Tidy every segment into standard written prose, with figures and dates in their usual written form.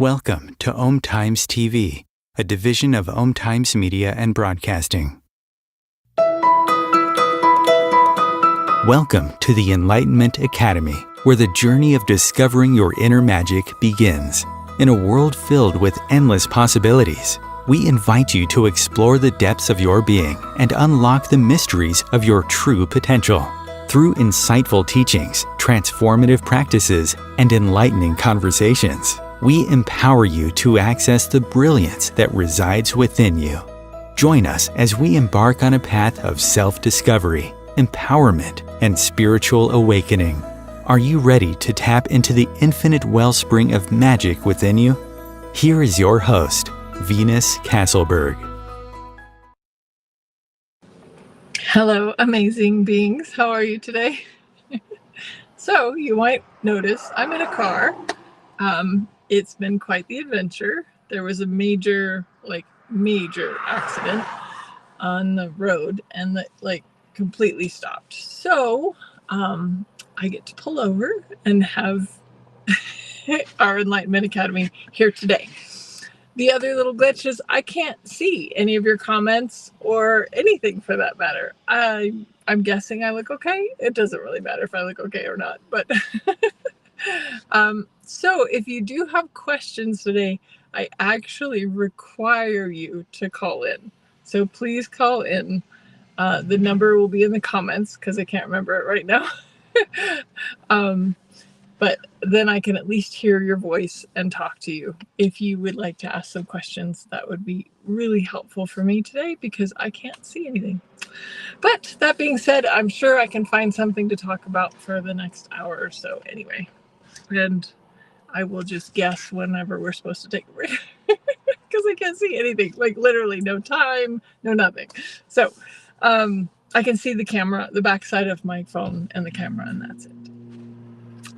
Welcome to OmTimes TV, a division of OmTimes Media and Broadcasting. Welcome to the Enlightenment Academy, where the journey of discovering your inner magic begins. In a world filled with endless possibilities, we invite you to explore the depths of your being and unlock the mysteries of your true potential. Through insightful teachings, transformative practices, and enlightening conversations, we empower you to access the brilliance that resides within you. Join us as we embark on a path of self-discovery, empowerment, and spiritual awakening. Are you ready to tap into the infinite wellspring of magic within you? Here is your host, Venus Castleberg. Hello, amazing beings. How are you today? So you might notice I'm in a car. It's been quite the adventure. There was a major accident on the road and that completely stopped. So I get to pull over and have our Enlightenment Academy here today. The other little glitch is I can't see any of your comments or anything for that matter. I'm guessing I look okay. It doesn't really matter if I look okay or not, but so if you do have questions today, I actually require you to call in. So please call in. The number will be in the comments because I can't remember it right now. But then I can at least hear your voice and talk to you. If you would like to ask some questions, that would be really helpful for me today because I can't see anything. But that being said, I'm sure I can find something to talk about for the next hour or so anyway. And I will just guess whenever we're supposed to take a break because I can't see anything, literally no time, no nothing. So I can see the camera, the backside of my phone and the camera, and that's it.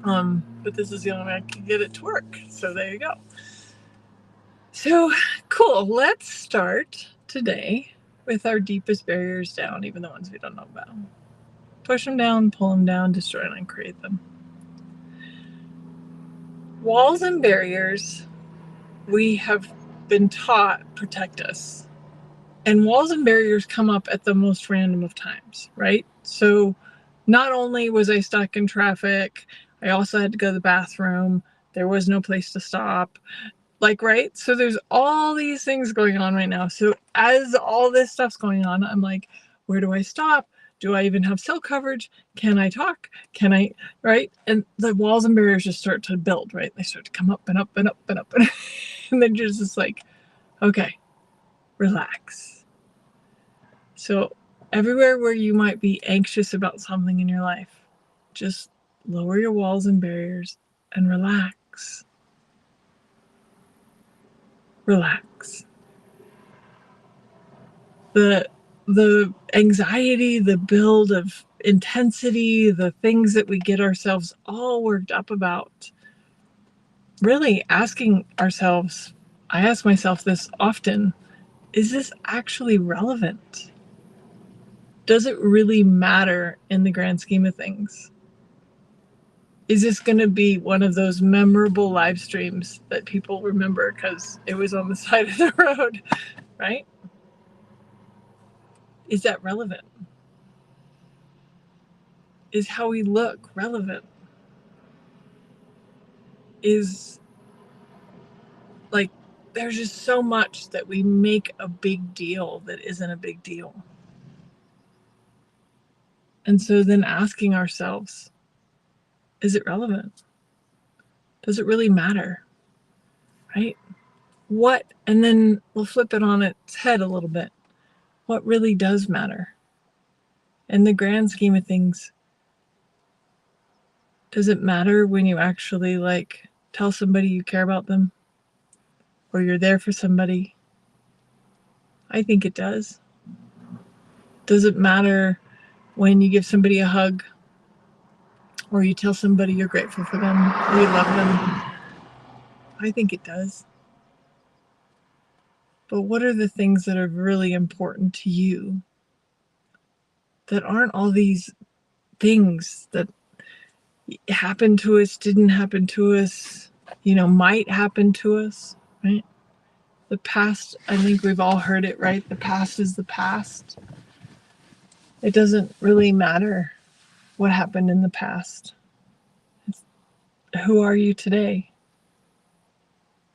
But this is the only way I can get it to work. So there you go. So cool. Let's start today with our deepest barriers down, even the ones we don't know about. Push them down, pull them down, destroy and uncreate them. Walls and barriers, we have been taught protect us. And walls and barriers come up at the most random of times, right? So not only was I stuck in traffic, I also had to go to the bathroom. There was no place to stop. Right? So there's all these things going on right now. So as all this stuff's going on, I'm like, where do I stop? Do I even have cell coverage? Can I talk? Right? And the walls and barriers just start to build, right? They start to come up and up and up and up. And then you're just like, okay, relax. So everywhere where you might be anxious about something in your life, just lower your walls and barriers and relax. Relax. The anxiety, the build of intensity, the things that we get ourselves all worked up about, really asking ourselves, I ask myself this often, is this actually relevant? Does it really matter in the grand scheme of things? Is this going to be one of those memorable live streams that people remember because it was on the side of the road, right? Is that relevant? Is how we look relevant? Is there's just so much that we make a big deal that isn't a big deal. And so then asking ourselves, is it relevant? Does it really matter? Right? And then we'll flip it on its head a little bit. What really does matter? In the grand scheme of things, does it matter when you actually tell somebody you care about them? Or you're there for somebody? I think it does. Does it matter when you give somebody a hug? Or you tell somebody you're grateful for them, or you love them? I think it does. But what are the things that are really important to you that aren't all these things that happened to us, didn't happen to us, might happen to us, right? The past, I think we've all heard it, right? The past is the past. It doesn't really matter what happened in the past. It's, who are you today?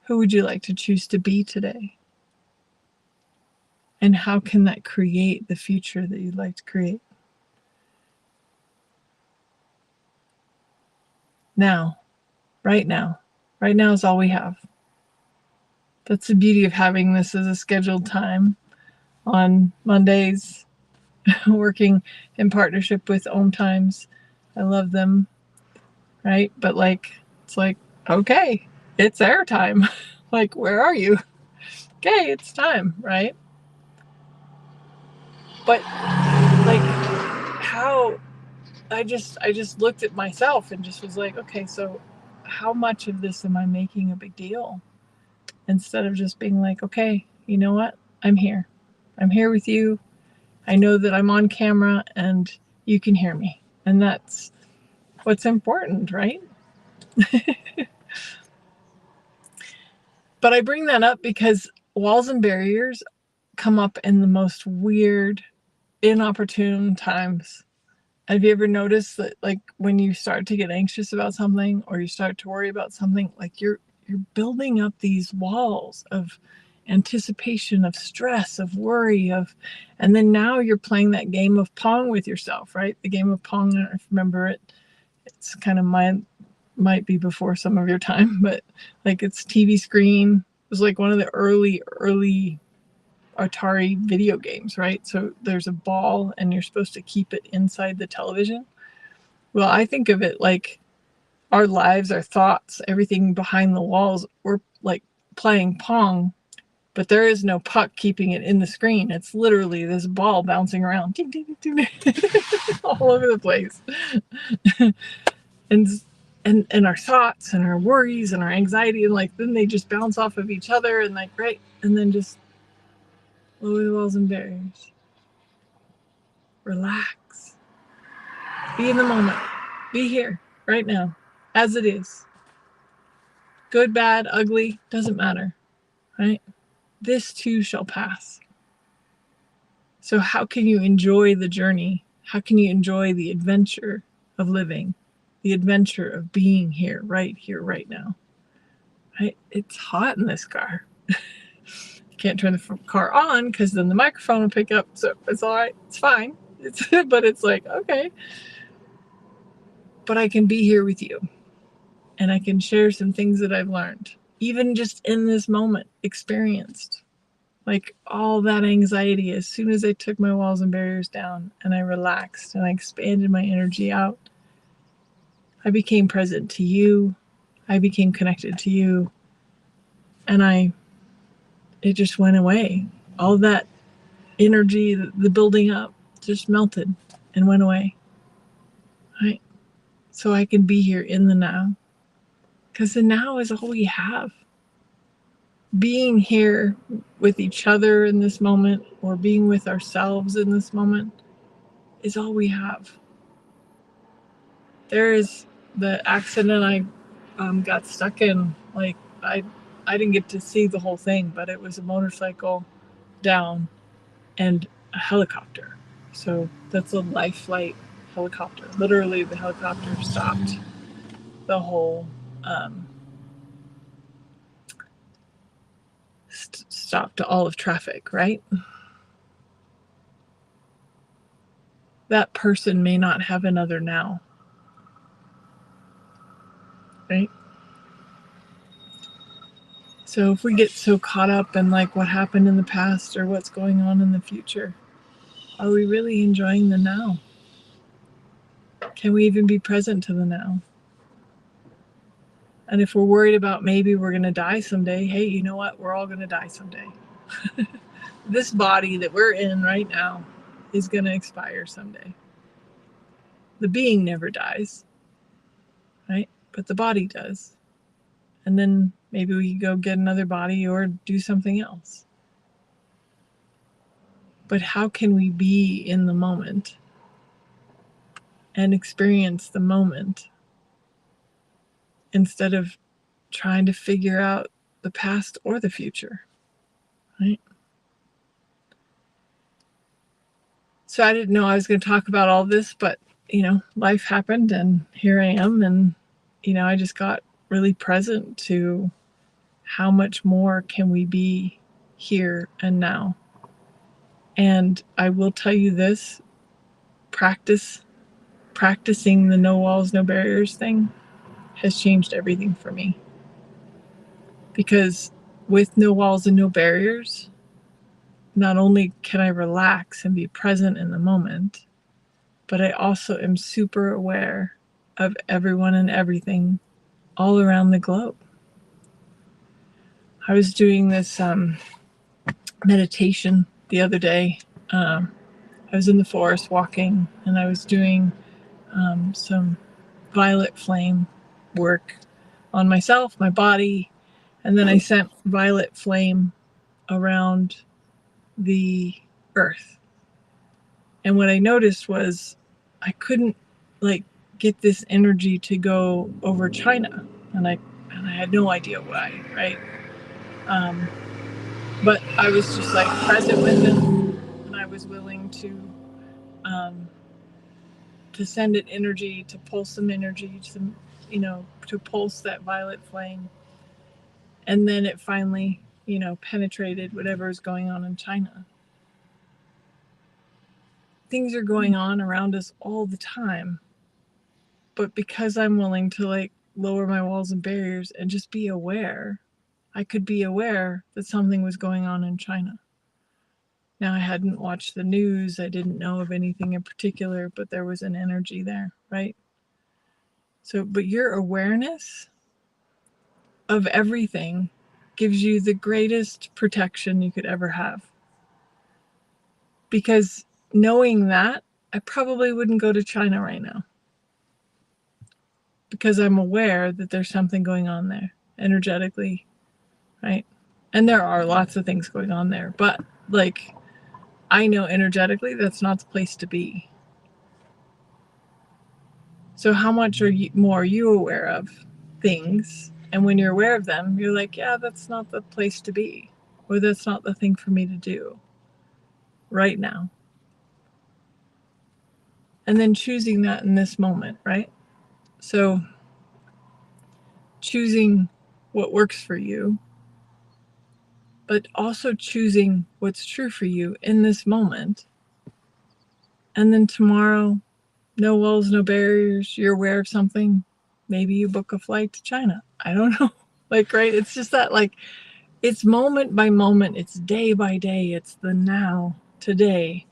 Who would you like to choose to be today? And how can that create the future that you'd like to create? Now, right now. Right now is all we have. That's the beauty of having this as a scheduled time on Mondays, working in partnership with OmTimes. I love them, right? But it's like, okay, it's air time. Like, where are you? Okay, it's time, right? But how I just looked at myself and just was like, okay, so how much of this am I making a big deal? Instead of just being like, okay, you know what? I'm here. I'm here with you. I know that I'm on camera and you can hear me. And that's what's important, right? But I bring that up because walls and barriers come up in the most weird, inopportune times. Have you ever noticed that, when you start to get anxious about something or you start to worry about something, you're building up these walls of anticipation, of stress, of worry, and then now you're playing that game of Pong with yourself, right? The game of Pong, I don't know if you remember it. It's kind of might be before some of your time, but it's TV screen. It was one of the early Atari video games, right? So there's a ball and you're supposed to keep it inside the television. Well, I think of it like our lives, our thoughts, everything behind the walls, we're playing Pong, but there is no puck keeping it in the screen. It's literally this ball bouncing around ding, ding, ding, ding, all over the place. and our thoughts and our worries and our anxiety, and then they just bounce off of each other and right, and then just lower the walls and barriers. Relax. Be in the moment. Be here, right now, as it is. Good, bad, ugly, doesn't matter, right? This too shall pass. So how can you enjoy the journey? How can you enjoy the adventure of living, the adventure of being here, right now? Right? It's hot in this car. Can't turn the car on because then the microphone will pick up. So it's all right. It's fine. But it's okay. But I can be here with you. And I can share some things that I've learned, even just in this moment, experienced. All that anxiety, as soon as I took my walls and barriers down and I relaxed and I expanded my energy out, I became present to you. I became connected to you. And it just went away. All that energy, the building up, just melted and went away. Right? So I can be here in the now. Because the now is all we have. Being here with each other in this moment, or being with ourselves in this moment, is all we have. There is the accident I got stuck in. I didn't get to see the whole thing, but it was a motorcycle down and a helicopter. So that's a life flight helicopter. Literally, the helicopter stopped the whole stopped all of traffic, right? That person may not have another now, right? So if we get so caught up in what happened in the past or what's going on in the future, are we really enjoying the now? Can we even be present to the now? And if we're worried about maybe we're going to die someday, hey, you know what? We're all going to die someday. This body that we're in right now is going to expire someday. The being never dies, right? But the body does. And then maybe we can go get another body or do something else. But how can we be in the moment and experience the moment instead of trying to figure out the past or the future, right? So I didn't know I was going to talk about all this, but, life happened and here I am. And, I just got really present to how much more can we be here and now. And I will tell you this, practicing the no walls, no barriers thing has changed everything for me. Because with no walls and no barriers, not only can I relax and be present in the moment, but I also am super aware of everyone and everything all around the globe. I was doing this meditation the other day. I was in the forest walking, and I was doing some violet flame work on myself, my body, and then I sent violet flame around the earth. And what I noticed was I couldn't get this energy to go over China, and I had no idea why, right? But I was just present with it, and I was willing to send it energy, to pulse some energy, to pulse that violet flame, and then it finally, penetrated whatever is going on in China. Things are going on around us all the time, but because I'm willing to lower my walls and barriers and just be aware, I could be aware that something was going on in China. Now, I hadn't watched the news. I didn't know of anything in particular, but there was an energy there, right? So, but your awareness of everything gives you the greatest protection you could ever have. Because knowing that, I probably wouldn't go to China right now. Because I'm aware that there's something going on there energetically, right? And there are lots of things going on there, but I know energetically that's not the place to be. So how much more are you aware of things? And when you're aware of them, you're like, yeah, that's not the place to be, or that's not the thing for me to do right now. And then choosing that in this moment, right? So choosing what works for you, but also choosing what's true for you in this moment. And then tomorrow, no walls, no barriers, you're aware of something. Maybe you book a flight to China. I don't know. Right? It's just that it's moment by moment. It's day by day. It's the now, today.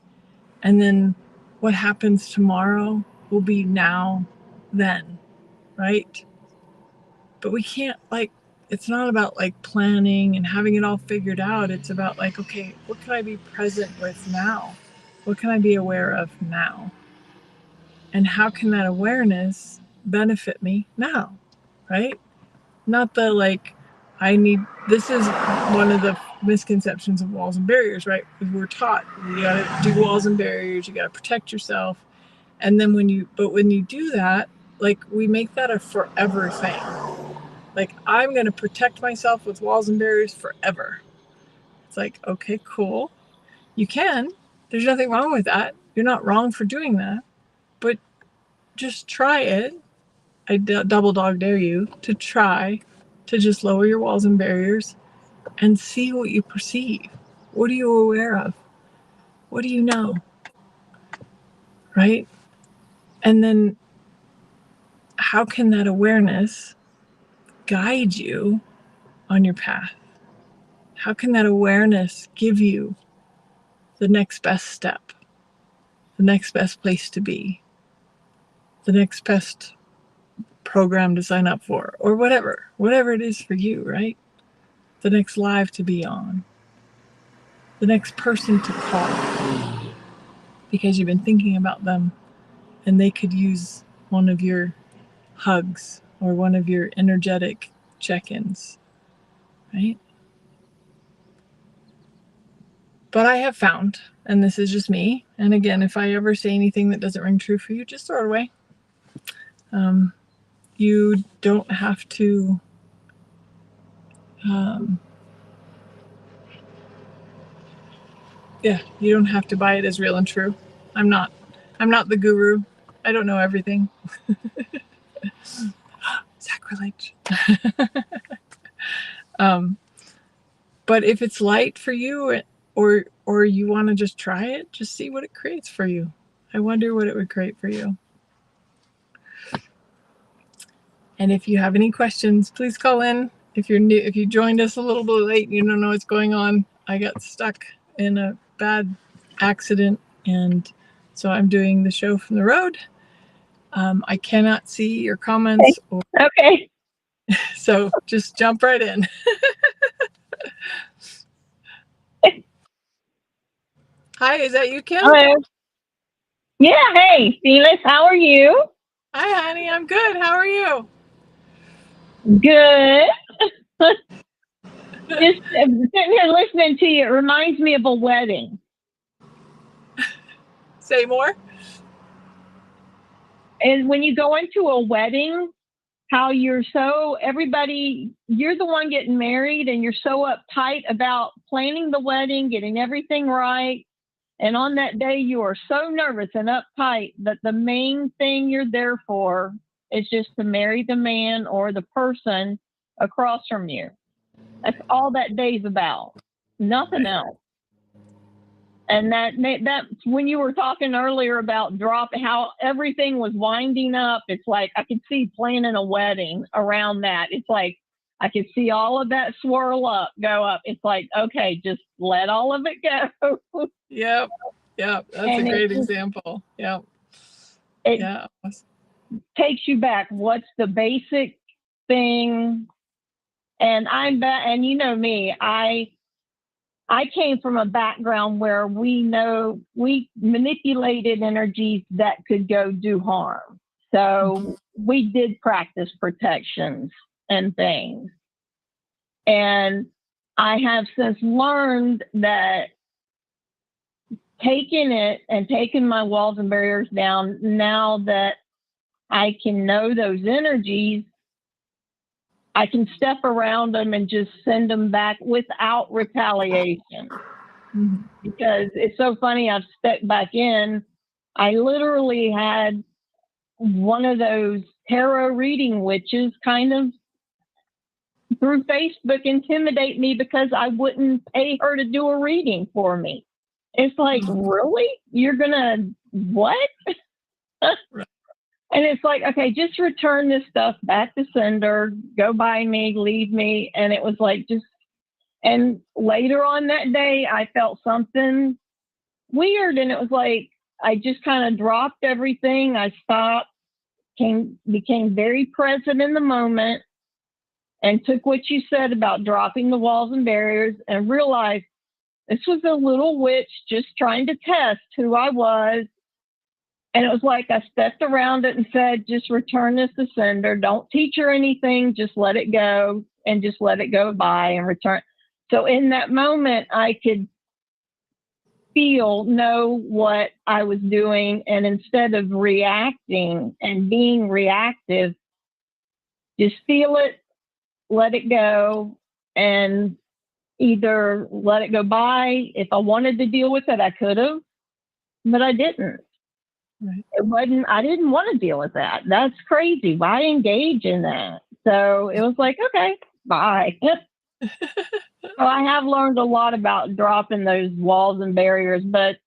And then what happens tomorrow will be now, then, right? But we can't it's not about planning and having it all figured out. It's about okay, what can I be present with now? What can I be aware of now? And how can that awareness benefit me now, right? Not the this is one of the misconceptions of walls and barriers, right? We're taught you gotta do walls and barriers, you gotta protect yourself. And then when you do that, we make that a forever thing. I'm going to protect myself with walls and barriers forever. It's okay, cool. You can. There's nothing wrong with that. You're not wrong for doing that. But just try it. I double dog dare you to try to just lower your walls and barriers and see what you perceive. What are you aware of? What do you know? Right? And then how can that awareness guide you on your path? How can that awareness give you the next best step, the next best place to be, the next best program to sign up for, or whatever it is for you, right? The next live to be on, the next person to call, because you've been thinking about them and they could use one of your hugs or one of your energetic check-ins, right? But I have found, and this is just me, and again, if I ever say anything that doesn't ring true for you, just throw it away. You don't have to Yeah, you don't have to buy it as real and true. I'm not the guru. I don't know everything. Sacrilege. But if it's light for you, or you want to just try it, just see what it creates for you. I wonder what it would create for you. And if you have any questions, please call in. If you're new, if you joined us a little bit late and you don't know what's going on, I got stuck in a bad accident, and so I'm doing the show from the road. I cannot see your comments. Okay. So just jump right in. Hi, is that you, Kim? Hello. Yeah, hey, Felix, how are you? Hi, honey, I'm good. How are you? Good. Just sitting here listening to you, it reminds me of a wedding. Say more. And when you go into a wedding, how you're the one getting married and you're so uptight about planning the wedding, getting everything right. And on that day, you are so nervous and uptight that the main thing you're there for is just to marry the man or the person across from you. That's all that day's about. Nothing else. And that's when you were talking earlier about how everything was winding up. It's like I could see planning a wedding around that. It's like I could see all of that go up. It's like, okay, just let all of it go. Yep. That's a great example. Yep. It takes you back. What's the basic thing? And you know me, I came from a background where we manipulated energies that could go do harm. So we did practice protections and things. And I have since learned that taking my walls and barriers down, now that I can know those energies, I can step around them and just send them back without retaliation. Mm-hmm. Because it's so funny, I've stepped back in. I literally had one of those tarot reading witches kind of through Facebook intimidate me because I wouldn't pay her to do a reading for me. It's like, really? You're gonna what? And it's like, okay, just return this stuff back to sender, go by me, leave me. And it was like and later on that day, I felt something weird. And it was like, I just kind of dropped everything. I stopped, became very present in the moment, and took what you said about dropping the walls and barriers and realized this was a little witch just trying to test who I was. And it was like I stepped around it and said, just return this to sender. Don't teach her anything. Just let it go and just let it go by and return. So in that moment, I could know what I was doing. And instead of reacting and being reactive, just feel it, let it go, and either let it go by. If I wanted to deal with it, I could have, but I didn't. Right. I didn't want to deal with that. That's crazy. Why engage in that? So it was like, okay, bye. So I have learned a lot about dropping those walls and barriers, but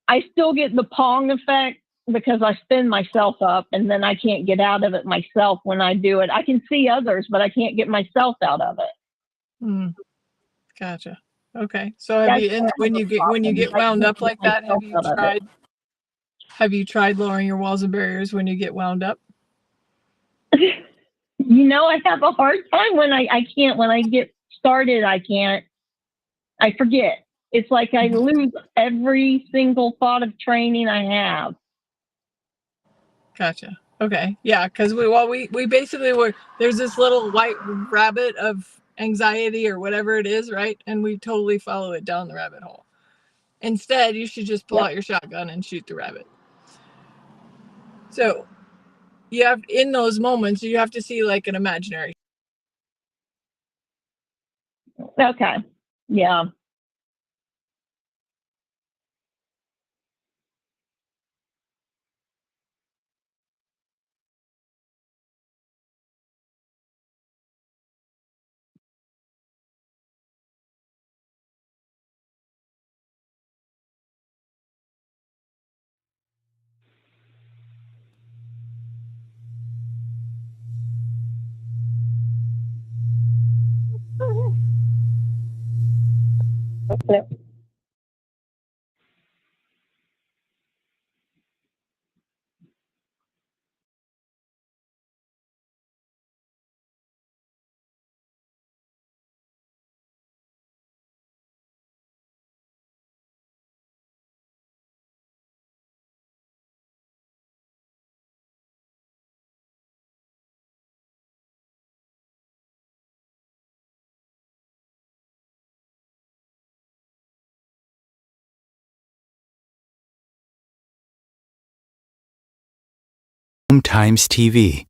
I still get the Pong effect because I spin myself up and then I can't get out of it myself when I do it. I can see others, but I can't get myself out of it. Gotcha. Okay. So when you get wound up like that, have you tried lowering your walls and barriers when you get wound up? I have a hard time when I can't. When I get started, I can't. I forget. It's like I lose every single thought of training I have. Gotcha. Okay. Yeah, because we basically there's this little white rabbit of anxiety or whatever it is, right? And we totally follow it down the rabbit hole. Instead, you should just pull out your shotgun and shoot the rabbit. So in those moments, you have to see like an imaginary Okay. Yeah. Okay. OmTimes TV.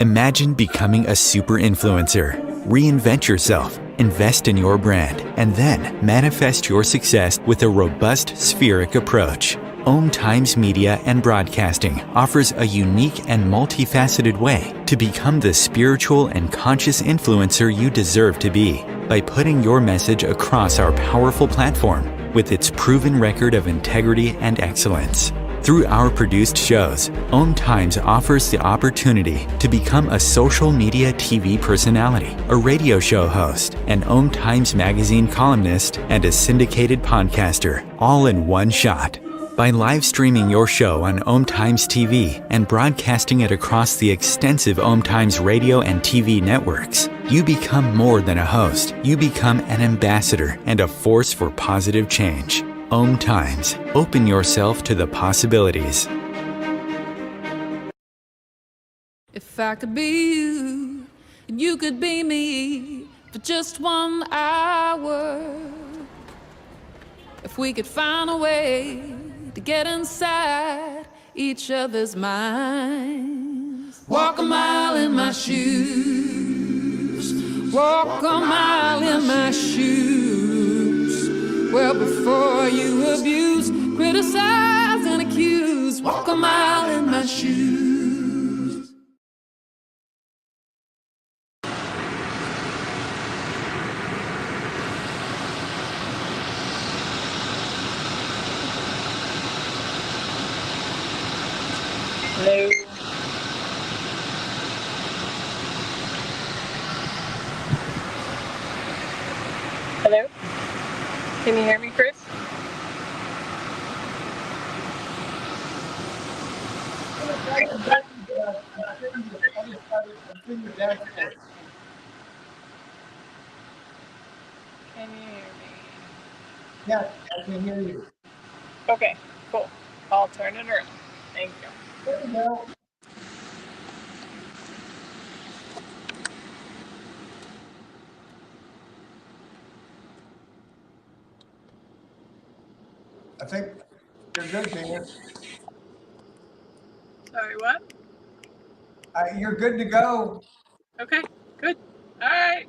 Imagine becoming a super influencer. Reinvent yourself, invest in your brand, and then manifest your success with a robust spheric approach. OmTimes Media and Broadcasting offers a unique and multifaceted way to become the spiritual and conscious influencer you deserve to be by putting your message across our powerful platform with its proven record of integrity and excellence. Through our produced shows, OmTimes offers the opportunity to become a social media TV personality, a radio show host, an OmTimes magazine columnist, and a syndicated podcaster, all in one shot. By live streaming your show on OmTimes TV and broadcasting it across the extensive OmTimes radio and TV networks, you become more than a host. You become an ambassador and a force for positive change. OmTimes. Open yourself to the possibilities. If I could be you, and you could be me for just 1 hour. If we could find a way to get inside each other's minds. Walk a mile in my shoes. Walk a mile in my shoes. Well, before you abuse, criticize, and accuse, walk a mile in my shoes. Hello. Hello? Can you hear me, Chris? Can you hear me? Yeah, I can hear you. Okay, cool. I'll turn it around. Thank you. There you go. I think you're good, Dan. Sorry, what? You're good to go. Okay, good. All right.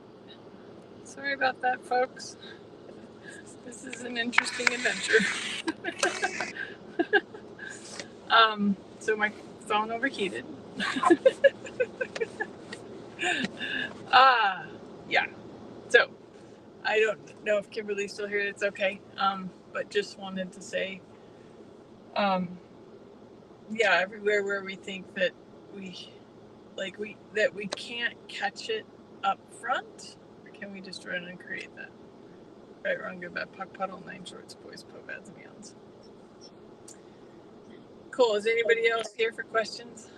Sorry about that, folks. This is an interesting adventure. So my phone overheated. Yeah. So I don't know if Kimberly's still here. It's okay. But just wanted to say, yeah, everywhere where we think that we can't catch it up front, or can we just run and create that? Right, wrong, good, bad, puck, puddle, 9 shorts, boys, po, bads, and beyonds. Cool. Is anybody else here for questions?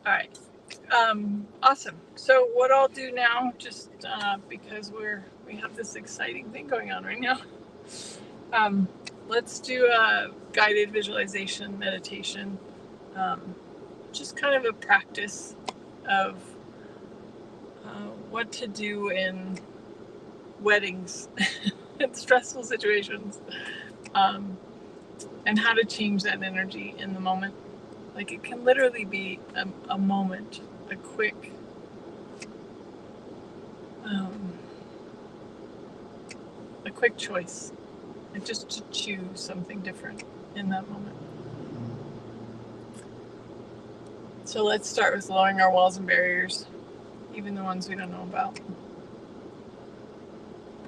All right. Awesome. So what I'll do now, just because we have this exciting thing going on right now, let's do a guided visualization meditation. Just kind of a practice of what to do in weddings and stressful situations. and how to change that energy in the moment. Like it can literally be a moment, a quick choice, and just to choose something different in that moment. So let's start with lowering our walls and barriers, even the ones we don't know about.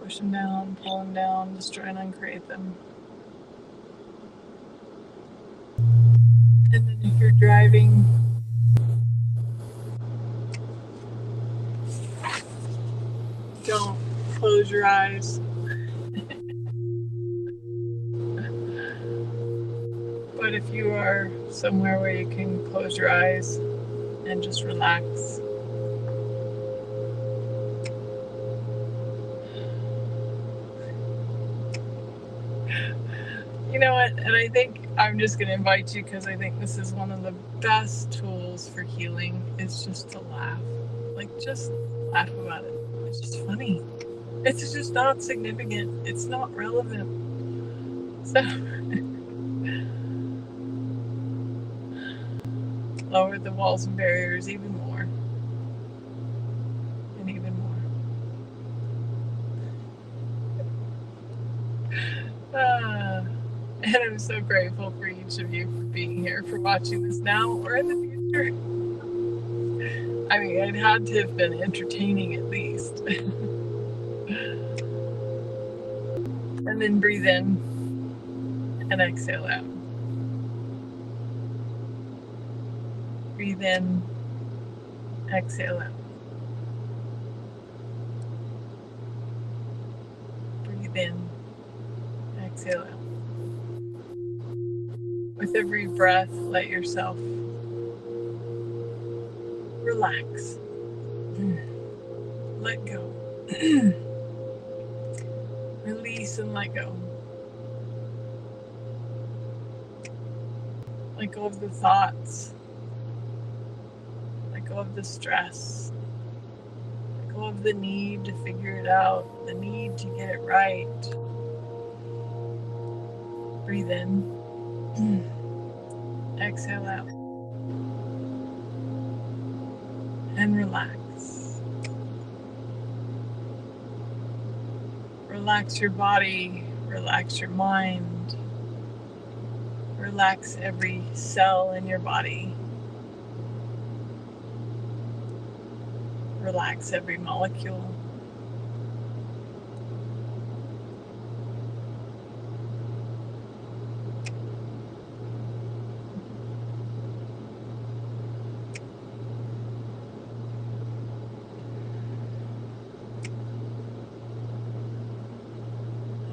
Push them down, pull them down, destroy and uncreate them. And then if you're driving, don't close your eyes. But if you are somewhere where you can close your eyes and just relax. You know what? And I think I'm just going to invite you, because I think this is one of the best tools for healing, is just to laugh. Like, just laugh about it. It's just funny. It's just not significant. It's not relevant. So, lower the walls and barriers even more. And even more. And I'm so grateful for each of you for being here, for watching this now or in the future. I mean, it had to have been entertaining at least. And then breathe in and exhale out. Breathe in, exhale out. Breathe in, exhale out. With every breath, let yourself relax. Let go. Release and let go. Let go of the thoughts. Let go of the stress. Let go of the need to figure it out, the need to get it right. Breathe in. Exhale out. And relax. Relax your body. Relax your mind. Relax every cell in your body. Relax every molecule.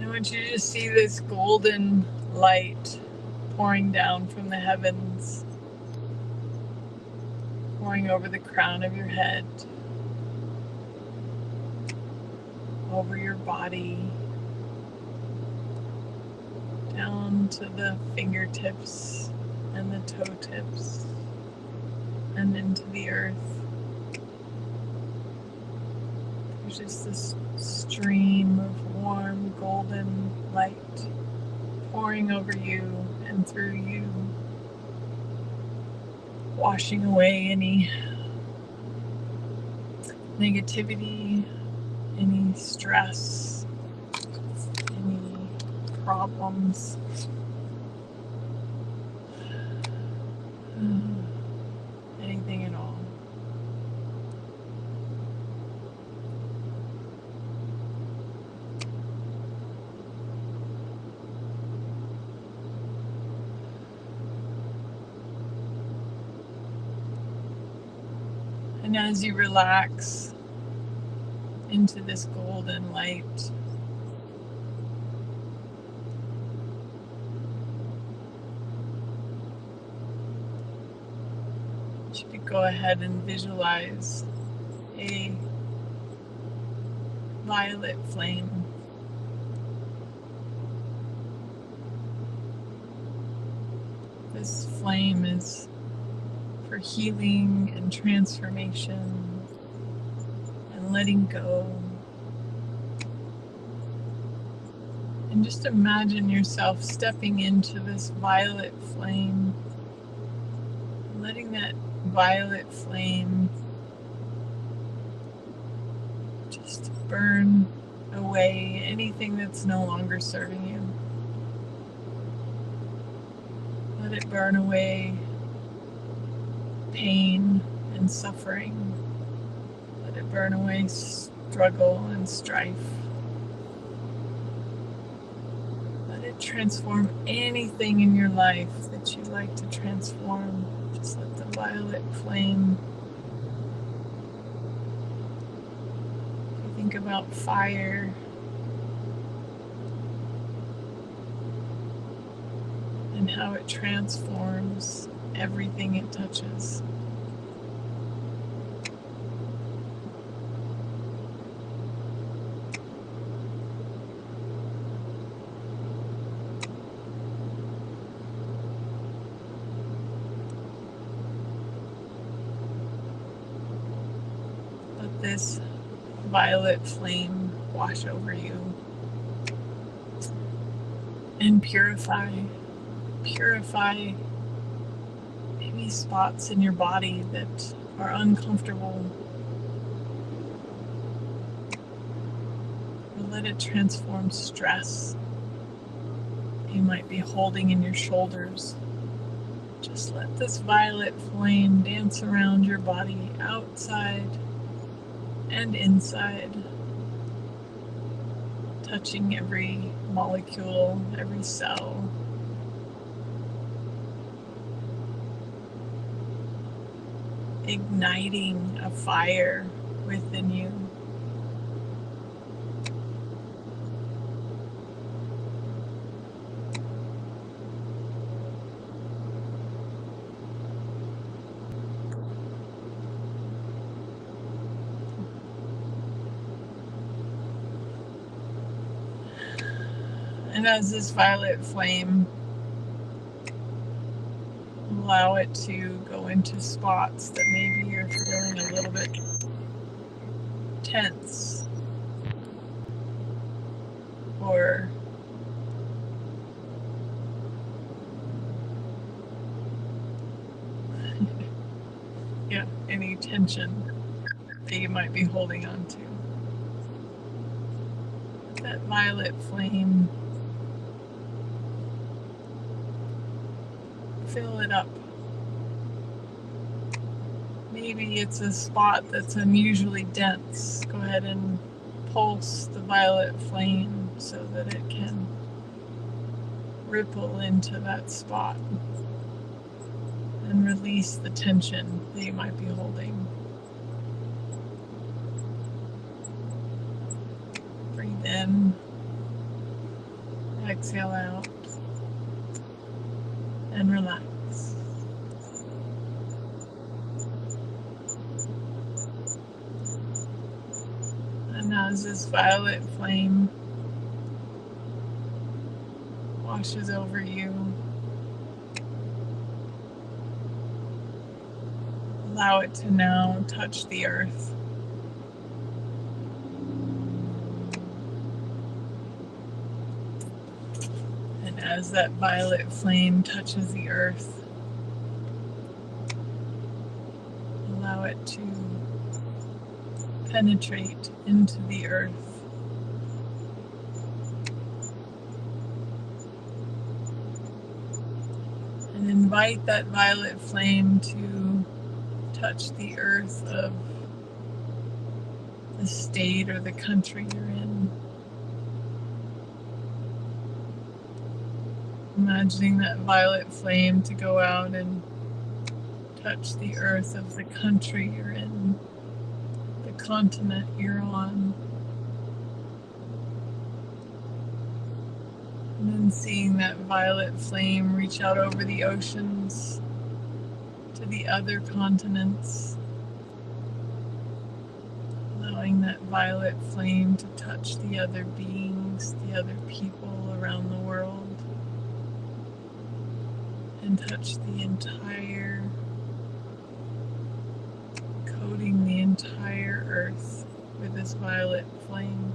I want you to just see this golden light pouring down from the heavens, pouring over the crown of your head, over your body, down to the fingertips and the toe tips, and into the earth. There's just this stream of warm golden light pouring over you and through you, washing away any negativity, any stress, any problems. Anything at all. And as you relax into this golden light, you could go ahead and visualize a violet flame. This flame is for healing and transformation and letting go And just imagine yourself stepping into this violet flame, letting that violet flame just burn away anything that's no longer serving you. Let it burn away pain and suffering. Let it burn away struggle and strife. Let it transform anything in your life that you like to transform. Just let the violet flame. If you think about fire, and how it transforms everything it touches. Let this violet flame wash over you and purify maybe spots in your body that are uncomfortable. Or let it transform stress you might be holding in your shoulders. Just let this violet flame dance around your body, outside and inside, touching every molecule, every cell. Igniting a fire within you. And as this violet flame, allow it to go into spots that maybe you're feeling a little bit tense or any tension that you might be holding on to. That violet flame, fill it up. Maybe it's a spot that's unusually dense. Go ahead and pulse the violet flame so that it can ripple into that spot and release the tension that you might be holding. Breathe in, exhale out, and relax. And as this violet flame washes over you, allow it to now touch the earth. And as that violet flame touches the earth, allow it to penetrate into the earth. And invite that violet flame to touch the earth of the state or the country you're in. Imagining that violet flame to go out and touch the earth of the country you're in, the continent you're on. And then seeing that violet flame reach out over the oceans to the other continents, allowing that violet flame to touch the other beings, the other people around the world, and touch the entire, coating the entire earth with this violet flame.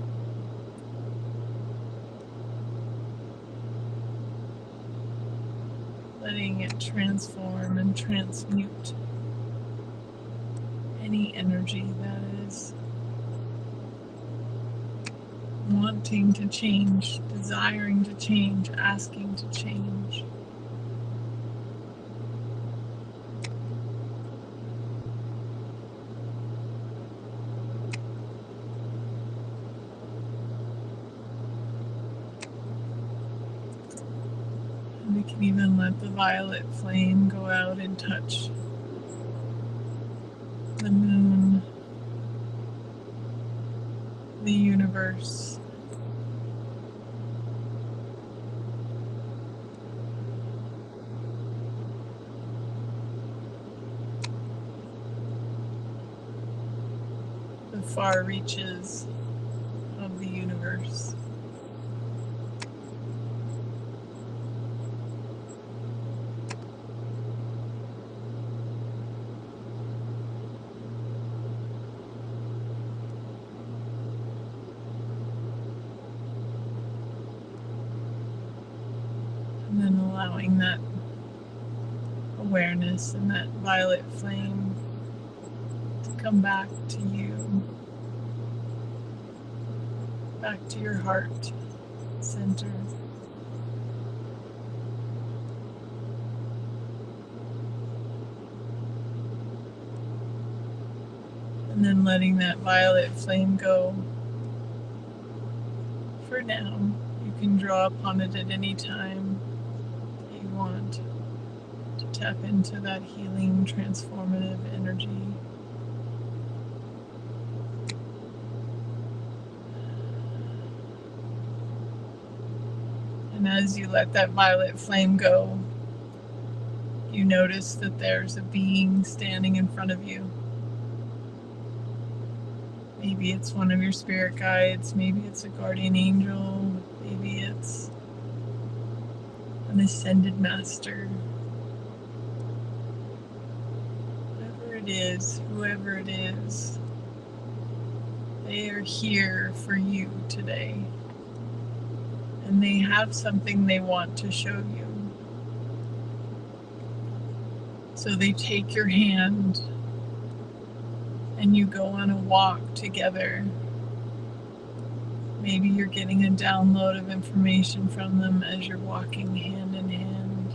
letting it transform and transmute any energy that is wanting to change, desiring to change, asking to change. And we can even let the violet flame go out and touch the moon, the universe, the far reaches of the universe. And then allowing that awareness and that violet flame to come back to you, back to your heart center. And then letting that violet flame go for now. You can draw upon it at any time that you want to tap into that healing, transformative energy. And as you let that violet flame go, you notice that there's a being standing in front of you. Maybe it's one of your spirit guides, maybe it's a guardian angel, maybe it's an ascended master. Whatever it is, whoever it is, they are here for you today. And they have something they want to show you. So they take your hand and you go on a walk together. Maybe you're getting a download of information from them as you're walking hand in hand.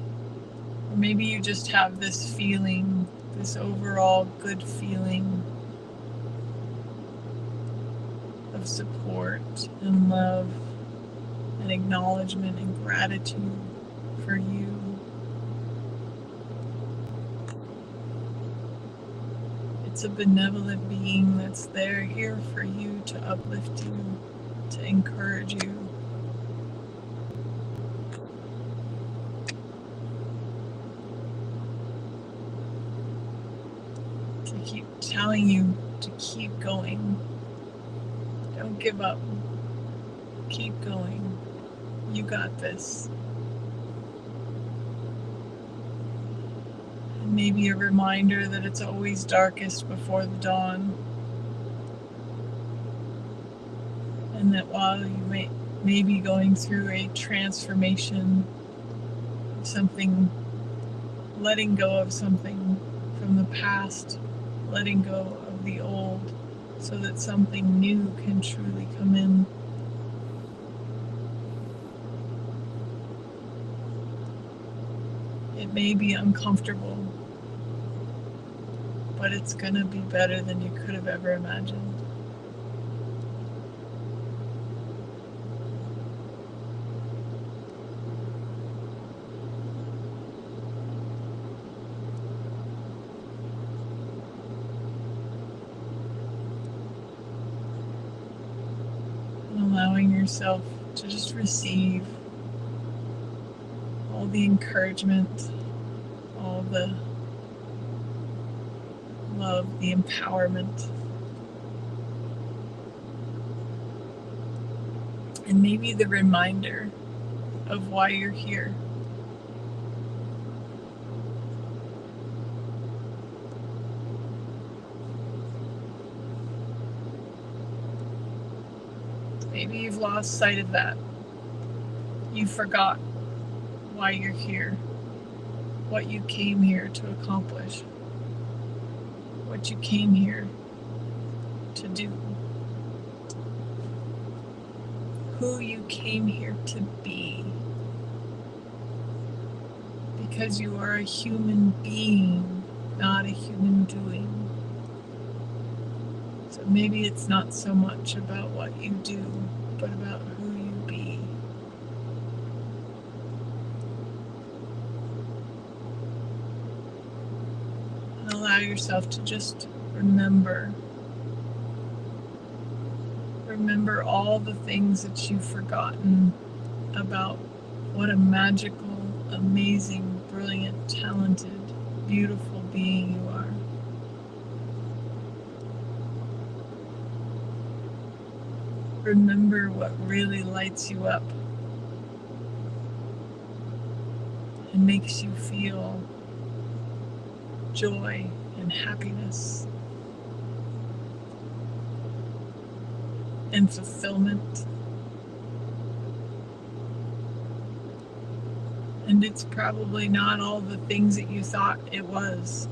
Or maybe you just have this feeling, this overall good feeling of support and love and acknowledgement and gratitude for you. It's a benevolent being that's there, here for you, to uplift you, to encourage you. To keep telling you to keep going. Don't give up. Keep going. You got this. And maybe a reminder that it's always darkest before the dawn. And that while you may be going through a transformation, something, letting go of something from the past, letting go of the old, so that something new can truly come in. It may be uncomfortable, but it's gonna be better than you could have ever imagined. And allowing yourself to just receive all the encouragement, all the love, the empowerment, and maybe the reminder of why you're here. Maybe you've lost sight of that. You forgot why you're here. what you came here to accomplish, what you came here to do, who you came here to be. Because you are a human being, not a human doing. So maybe it's not so much about what you do, but about who you be. And allow yourself to just remember all the things that you've forgotten about what a magical, amazing, brilliant, talented, beautiful being you are. Remember what really lights you up and makes you feel joy and happiness and fulfillment. And it's probably not all the things that you thought it was.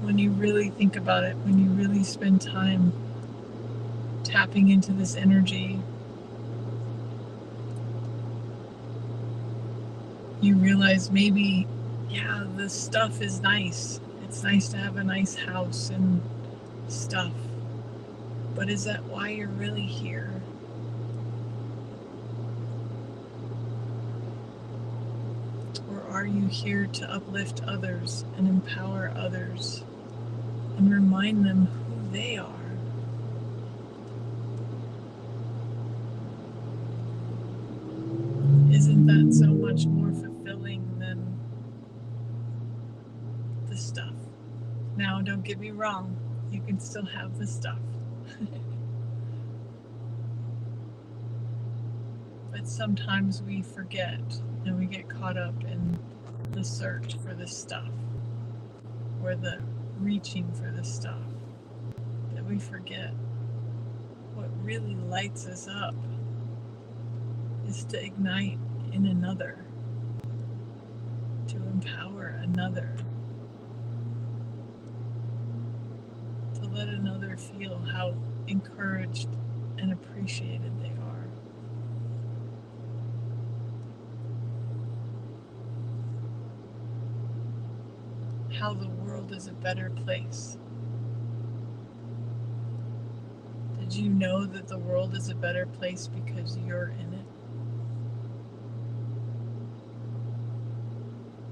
When you really think about it, when you really spend time tapping into this energy, you realize maybe, yeah, this stuff is nice. It's nice to have a nice house and stuff. But is that why you're really here? Or are you here to uplift others and empower others and remind them who they are? Isn't that so much more fulfilling than the stuff? Now, don't get me wrong, you can still have the stuff. But sometimes we forget and we get caught up in the search for the stuff or the reaching for the stuff, that we forget what really lights us up is to ignite in another, to empower another, to let another feel how encouraged and appreciated they are. How the world is a better place. Did you know that the world is a better place because you're in it?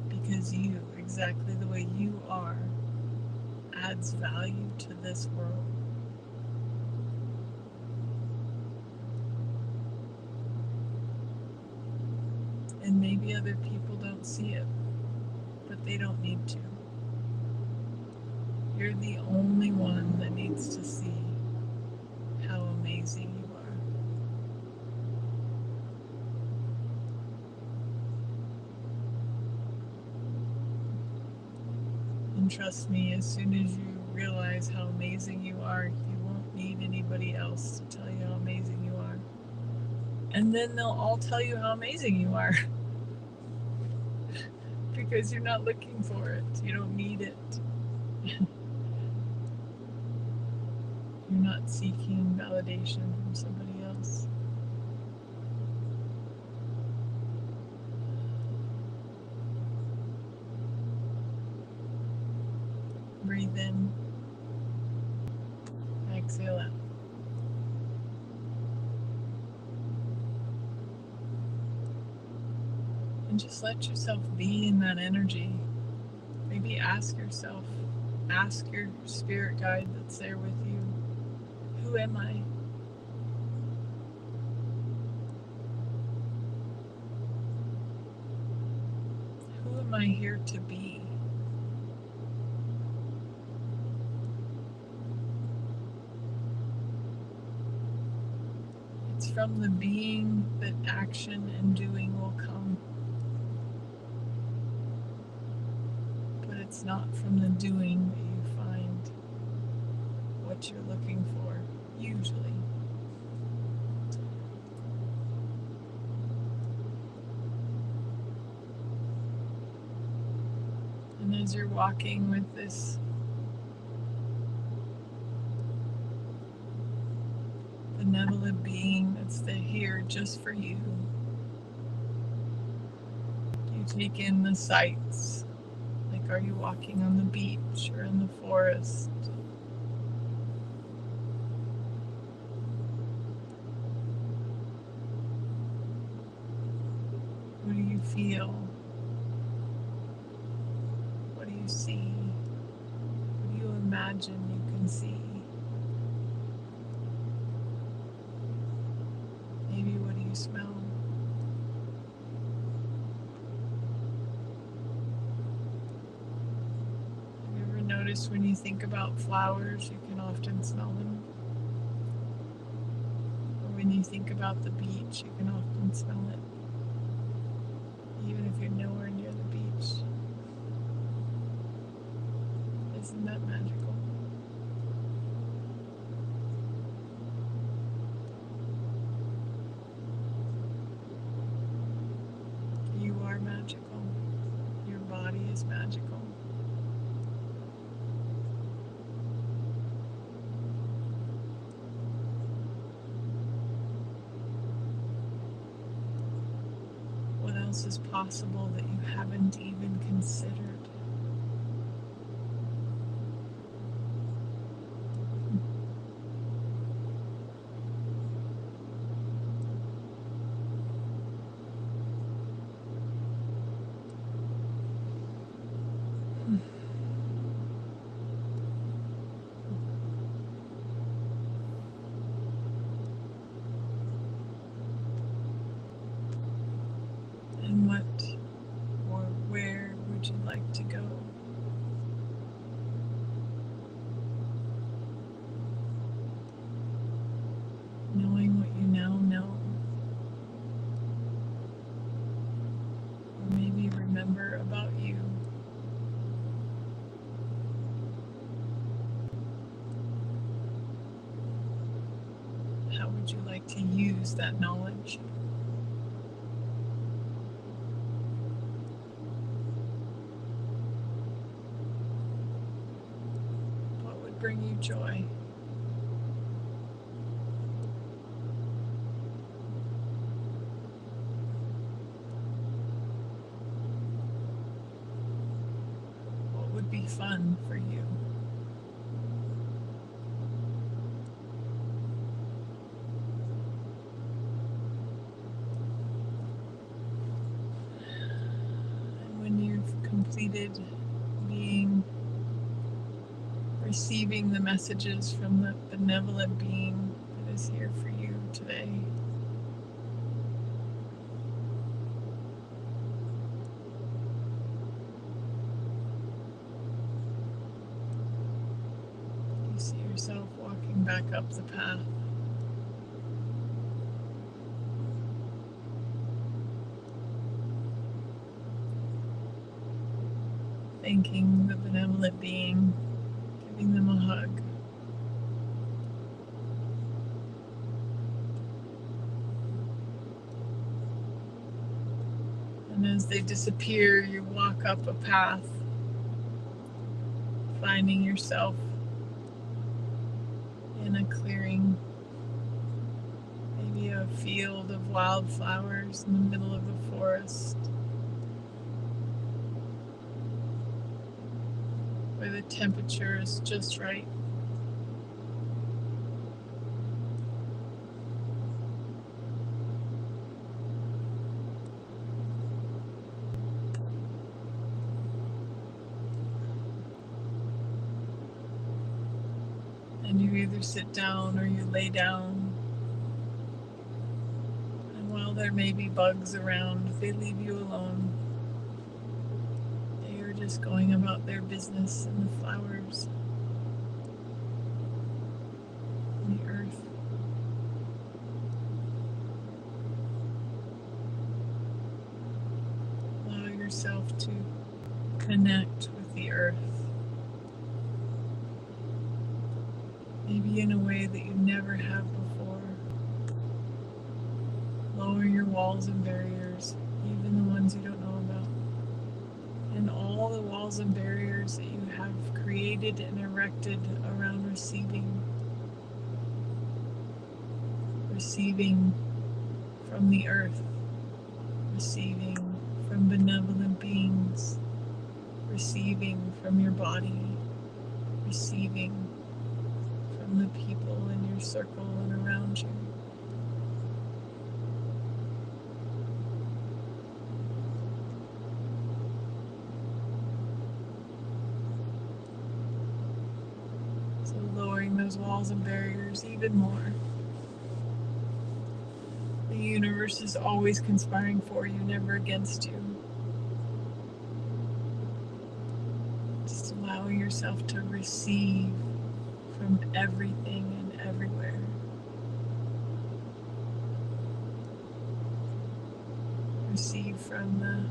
Because you, exactly the way you are, adds value to this world. And maybe other people don't see it, but they don't need to. You're the only one that needs to see how amazing you are. And trust me, as soon as you realize how amazing you are, you won't need anybody else to tell you how amazing you are. And then they'll all tell you how amazing you are. Because you're not looking for it. You don't need it. You're not seeking validation from somebody else. Breathe in. Exhale out. And just let yourself be in that energy. Maybe ask yourself, ask your spirit guide that's there with you, who am I? Who am I here to be? It's from the being that action and doing will come. But it's not from the doing that you find what you're looking for, usually. as you're walking with this benevolent being that's here just for you, you take in the sights. Like, are you walking on the beach or in the forest? What do you feel? What do you see? What do you imagine you can see? Maybe what do you smell? Have you ever noticed when you think about flowers, you can often smell them? Or when you think about the beach, you can often smell it, even if you're nowhere near the beach. Isn't that magical? You are magical. Your body is magical. What else is possible that you haven't even considered? And what or where would you like to go? Knowing what you now know. Or maybe remember about you. How would you like to use that knowledge? What would bring you joy? What would be fun for you? And when you've completed receiving the messages from the benevolent being that is here for you today, you see yourself walking back up the path. Thanking the benevolent being, giving them a hug. And as they disappear, you walk up a path, finding yourself in a clearing, maybe a field of wildflowers in the middle of the forest, where the temperature is just right. And you either sit down or you lay down. And while there may be bugs around, they leave you alone. They are just going about their business in the flowers, in the earth. Allow yourself to connect with the earth. Maybe in a way that you never have before. Lower your walls and barriers, even the ones you don't know about. and all the walls and barriers that you have created and erected around receiving from the earth, receiving from benevolent beings, receiving from your body, receiving from the people in your circle and around you. So lowering those walls and barriers even more. The universe is always conspiring for you, never against you. Just allowing yourself to receive from everything and everywhere. Receive from the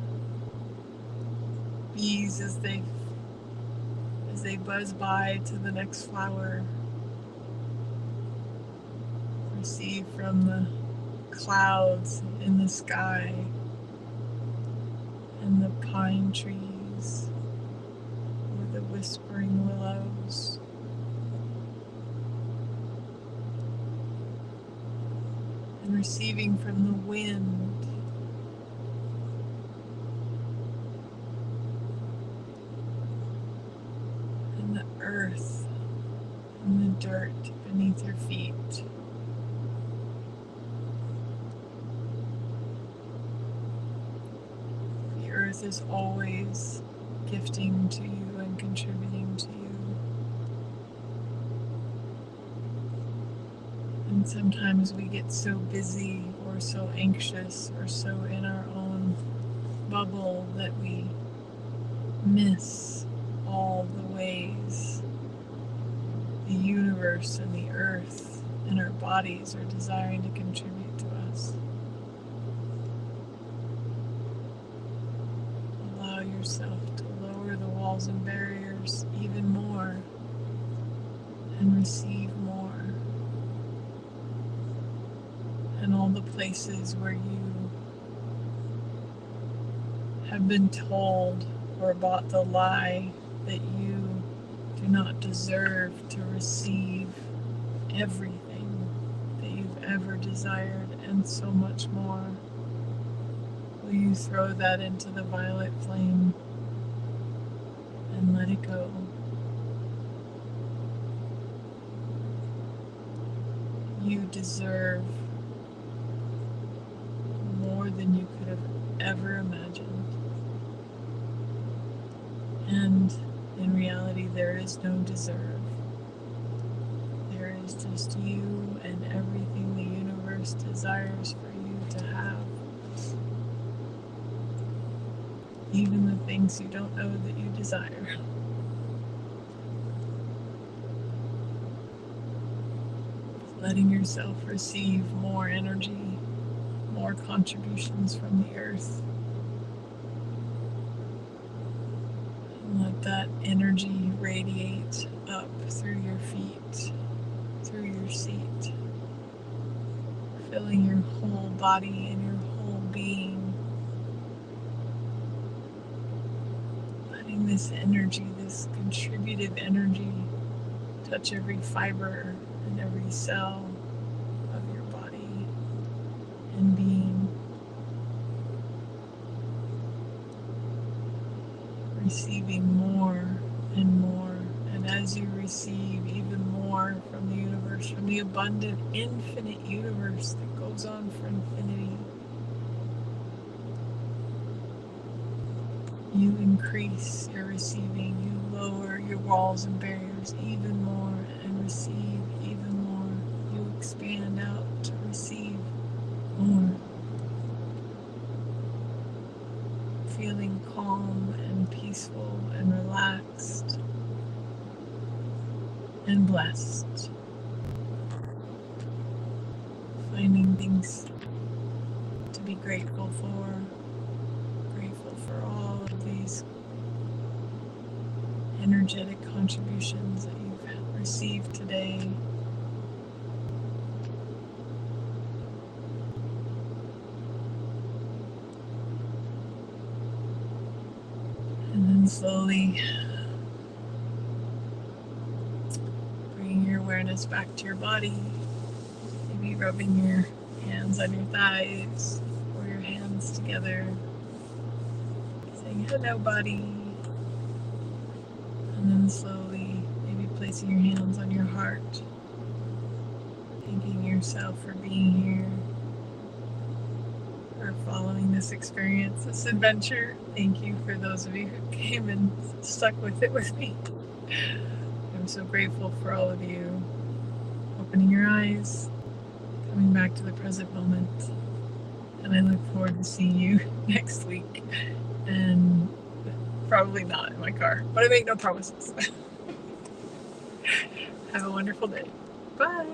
bees as they buzz by to the next flower. Receive from the clouds in the sky and the pine trees or the whispering willows. And receiving from the wind and the earth and the dirt beneath your feet. The earth is always gifting to you and contributing to you. And sometimes we get so busy or so anxious or so in our own bubble that we miss all the ways the universe and the earth and our bodies are desiring to contribute to us. Allow yourself to lower the walls and barriers even more and receive more. And all the places where you have been told or bought the lie that you do not deserve to receive everything that you've ever desired and so much more. Will you throw that into the violet flame and let it go? You deserve more than you could have ever imagined. And in reality, there is no deserve. There is just you and everything the universe desires for you to have. Even the things you don't know that you desire. Letting yourself receive more energy, more contributions from the earth. And let that energy radiate up through your feet, through your seat, filling your whole body and your whole being. Letting this energy, this contributive energy, touch every fiber and every cell of your body and being. Receiving more and more, and as you receive even more from the universe, from the abundant, infinite universe that goes on for infinity, you increase your receiving, you lower your walls and barriers even more and receive even more. You expand out to receive more. Feeling calm and peaceful and relaxed and blessed. Finding things to be grateful for all of these energetic contributions that you've received today. slowly bringing your awareness back to your body. Maybe rubbing your hands on your thighs or your hands together. Saying hello, body. And then slowly, maybe placing your hands on your heart. Thanking yourself for being here, for following this experience, this adventure. Thank you for those of you who came and stuck with it with me. I'm so grateful for all of you opening your eyes, coming back to the present moment. And I look forward to seeing you next week. And probably not in my car, but I make no promises. Have a wonderful day. Bye.